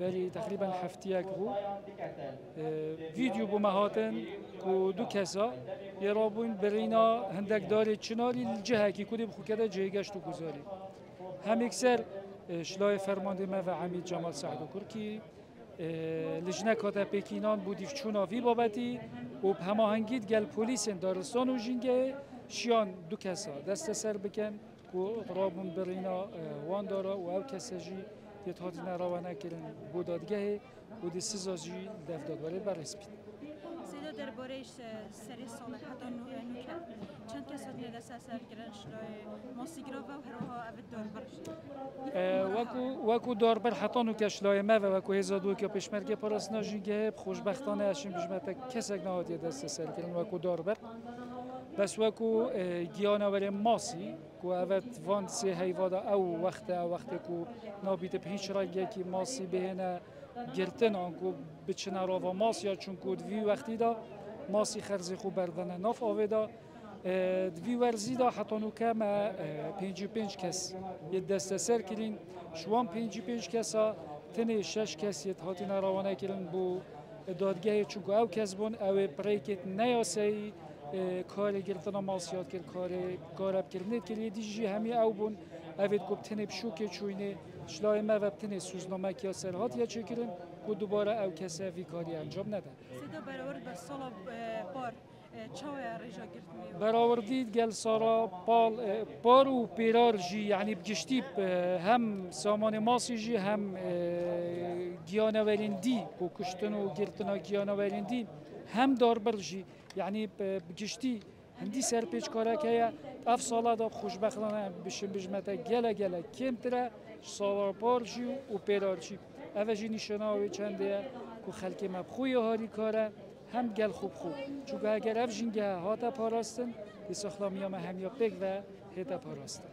بری تقریبا هفته یک بود ویدیو بو مهاتن کو دو کسا یه رابون برینا هندک داره چنالی جهه کی کدی بخو کده جه گشت و گذاری هم اکثر شلای فرمانده ما و عمید جمال سعد و کرکی لجنه کاتا پکینان بودیف چونا وی بابتی و هماهنگید گل پلیس دارستان و جنگه شیان دو کسا دست سر بکن و رابون برینا وان داره و او کسا جی یه نراوانه کردن بودادگه و دی سزاجی دفدادواره برسپید. سیدا دربارهش سری صالحات نوکر چند کس هاتین دست سر کردن شلای موسیقی و هرها اوت داربر وکو داربر حتی نوکر شلای ما و وکو هزادو که پشمرگه پراسنا جنگه خوشبختانه اشیم بجمعتا کسک نهاتی دست سر کردن وکو داربر بس وکو گیانوری ماسی کو اوت وان سی هیوادا او وقت کو نابیت پیش رنگی که ماسی بهنه گرتن آنکو بچنه راوا ماس یا چون کود وی وقتی دا ماسی خرزی خوب بردن ناف آویدا دوی ورزی دا حتی نوکه ما 55 کس یه دست سر کلین شوان 55 کسا تنه 6 کس یه هاتی نراوانه کلین بو دادگاه چونکو او کس بون او پریکت نیاسایی کار گرفتن ماسیات کرد کار کردنت کلی دیجی همی او بون اوید گفت تنه بشوکه چوینه شلای ما وقتی سوزنامه کیا سرهات یا چکرن که دوباره او کسی وی کاری انجام نده. سیدا برآورد به سال بار چای رجا گرفت برآوردید گل سارا پار و پیرار جی یعنی بگشتی هم سامان ماسی جی هم گیانوالندی و کشتن و گرتن گیانوالندی هم داربر جی یعنی بگشتی هندی سر پیچ کاره که اف سالا دا خوشبختانه بجمعتا گله کم تره سالا پار جی و پیرار جی اوه نشانه چنده که خلک مبخوی هاری کاره هم گل خوب چون اگر اف جنگه هاتا پاراستن به ساختامیام همیا پک و هیتا پاراستن